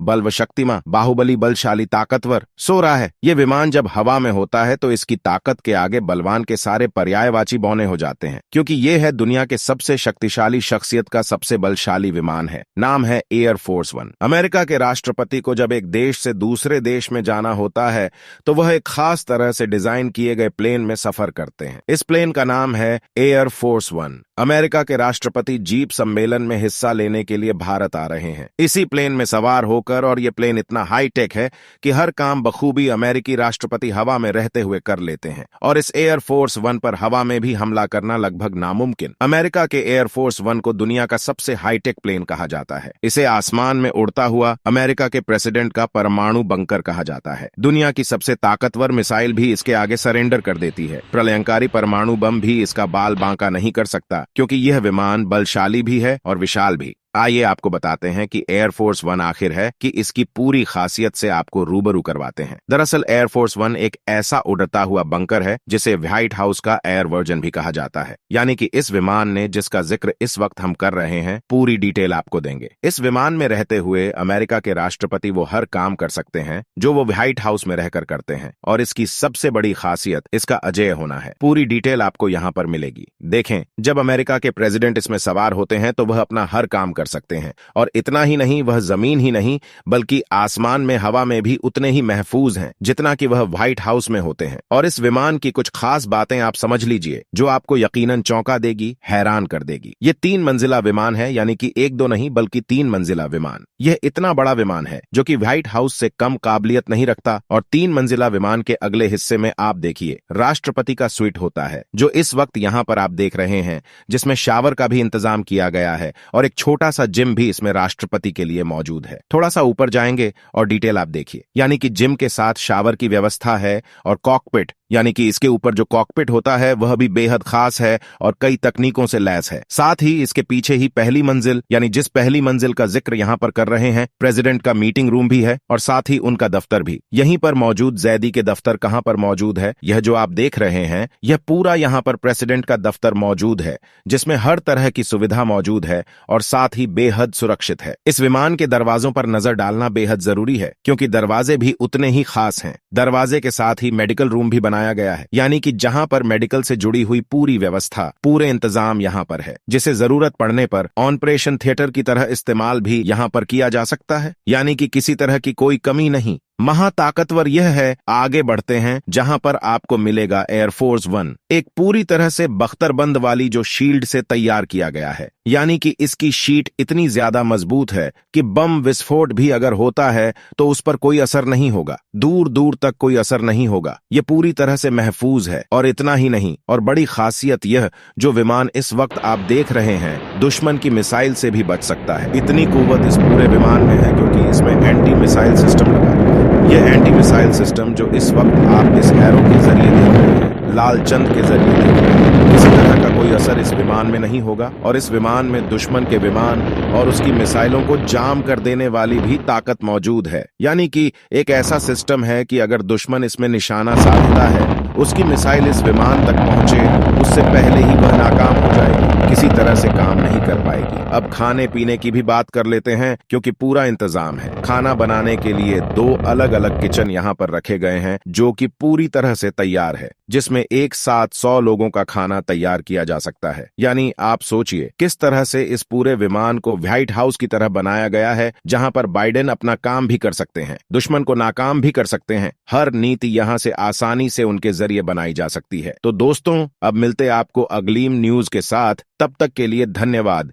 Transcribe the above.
बलव शक्तिमां, बाहुबली बलशाली ताकतवर सो रहा है। ये विमान जब हवा में होता है तो इसकी ताकत के आगे बलवान के सारे पर्यायवाची बौने हो जाते हैं, क्योंकि ये है दुनिया के सबसे शक्तिशाली शख्सियत का सबसे बलशाली विमान है। नाम है एयर फोर्स वन। अमेरिका के राष्ट्रपति को जब एक देश से दूसरे देश में जाना होता है तो वह एक खास तरह से डिजाइन किए गए प्लेन में सफर करते हैं। इस प्लेन का नाम है एयर फोर्स वन। अमेरिका के राष्ट्रपति जीप सम्मेलन में हिस्सा लेने के लिए भारत आ रहे हैं इसी प्लेन में सवार होकर, और यह प्लेन इतना हाईटेक है कि हर काम बखूबी अमेरिकी राष्ट्रपति हवा में रहते हुए कर लेते हैं, और इस एयर फोर्स वन पर हवा में भी हमला करना लगभग नामुमकिन। अमेरिका के एयर फोर्स वन को दुनिया का सबसे हाईटेक प्लेन कहा जाता है। इसे आसमान में उड़ता हुआ अमेरिका के प्रेसिडेंट का परमाणु बंकर कहा जाता है। दुनिया की सबसे ताकतवर मिसाइल भी इसके आगे सरेंडर कर देती है। प्रलयंकारी परमाणु बम भी इसका बाल बांका नहीं कर सकता, क्योंकि यह विमान बलशाली भी है और विशाल भी। आइए आपको बताते हैं कि एयर फोर्स वन आखिर है कि इसकी पूरी खासियत से आपको रूबरू करवाते हैं। दरअसल एयर फोर्स वन एक ऐसा उड़ता हुआ बंकर है जिसे व्हाइट हाउस का एयर वर्जन भी कहा जाता है। यानी कि इस विमान ने, जिसका जिक्र इस वक्त हम कर रहे हैं, पूरी डिटेल आपको देंगे। इस विमान में रहते हुए अमेरिका के राष्ट्रपति वो हर काम कर सकते हैं जो वो व्हाइट हाउस में रहकर करते हैं, और इसकी सबसे बड़ी खासियत इसका अजेय होना है। पूरी डिटेल आपको यहाँ पर मिलेगी। देखें, जब अमेरिका के प्रेसिडेंट इसमें सवार होते हैं तो वह अपना हर काम कर सकते हैं, और इतना ही नहीं, वह जमीन ही नहीं बल्कि आसमान में, हवा में भी उतने ही महफूज हैं जितना कि वह व्हाइट हाउस में होते हैं। और इस विमान की कुछ खास बातें आप समझ लीजिए जो आपको यकीनन चौंका देगी, हैरान कर देगी। यह 3 मंजिला विमान है, यानी कि 1-2 नहीं बल्कि 3 मंजिला विमान। यह इतना बड़ा विमान है जो कि व्हाइट हाउस से कम काबिलियत नहीं रखता। और 3 मंजिला विमान के अगले हिस्से में आप देखिए राष्ट्रपति का स्वीट होता है, जो इस वक्त यहाँ पर आप देख रहे हैं, जिसमें शावर का भी इंतजाम किया गया है, और एक छोटा सा जिम भी इसमें राष्ट्रपति के लिए मौजूद है। थोड़ा सा ऊपर जाएंगे और डिटेल आप देखिए, यानी कि जिम के साथ शावर की व्यवस्था है, और कॉकपिट, यानी कि इसके ऊपर जो कॉकपिट होता है वह भी बेहद खास है और कई तकनीकों से लैस है। साथ ही इसके पीछे ही पहली मंजिल, यानी जिस पहली मंजिल का जिक्र यहाँ पर कर रहे हैं, प्रेसिडेंट का मीटिंग रूम भी है, और साथ ही उनका दफ्तर भी। यहीं पर मौजूद जैदी के दफ्तर कहाँ पर मौजूद है, यह जो आप देख रहे हैं, यह पूरा यहाँ पर प्रेसिडेंट का दफ्तर मौजूद है, जिसमें हर तरह की सुविधा मौजूद है और साथ ही बेहद सुरक्षित है। इस विमान के दरवाजों पर नजर डालना बेहद जरूरी है, क्योंकि दरवाजे भी उतने ही खास हैं। दरवाजे के साथ ही मेडिकल रूम भी बनाया गया है, यानी कि जहां पर मेडिकल से जुड़ी हुई पूरी व्यवस्था, पूरे इंतजाम यहां पर है, जिसे जरूरत पड़ने पर ऑपरेशन थिएटर की तरह इस्तेमाल भी यहां पर किया जा सकता है। यानी कि किसी तरह की कोई कमी नहीं। महाताकतवर यह है, आगे बढ़ते हैं जहां पर आपको मिलेगा एयरफोर्स वन, एक पूरी तरह से बख्तरबंद वाली जो शील्ड से तैयार किया गया है। यानी कि इसकी शीट इतनी ज्यादा मजबूत है कि बम विस्फोट भी अगर होता है तो उस पर कोई असर नहीं होगा, दूर दूर तक कोई असर नहीं होगा। यह पूरी तरह से महफूज है। और इतना ही नहीं, और बड़ी खासियत यह, जो विमान इस वक्त आप देख रहे हैं, दुश्मन की मिसाइल से भी बच सकता है। इतनी कुव्वत इस पूरे विमान में है, क्योंकि इसमें एंटी मिसाइल सिस्टम लगा हुआ है। यह एंटी मिसाइल सिस्टम जो इस वक्त आप इस एरो के जरिए देख रहे हैं, लालचंद के जरिए देख रहे हैं, किसी तरह का कोई असर इस विमान में नहीं होगा। और इस विमान में दुश्मन के विमान और उसकी मिसाइलों को जाम कर देने वाली भी ताकत मौजूद है। यानी कि एक ऐसा सिस्टम है कि अगर दुश्मन इसमें निशाना साधता है, उसकी मिसाइल इस विमान तक पहुंचे उससे पहले ही वह नाकाम हो जाएगी, किसी तरह से काम नहीं कर पाएगी। अब खाने पीने की भी बात कर लेते हैं, क्योंकि पूरा इंतजाम है। खाना बनाने के लिए 2 अलग अलग किचन यहाँ पर रखे गए हैं, जो कि पूरी तरह से तैयार है, जिसमें एक साथ 100 लोगों का खाना तैयार किया जा सकता है। यानी आप सोचिए किस तरह से इस पूरे विमान को व्हाइट हाउस की तरह बनाया गया है, जहां पर बाइडेन अपना काम भी कर सकते हैं, दुश्मन को नाकाम भी कर सकते हैं। हर नीति यहां से आसानी से उनके जरिए बनाई जा सकती है। तो दोस्तों, अब मिलते आपको अगली न्यूज के साथ। तब तक के लिए धन्यवाद।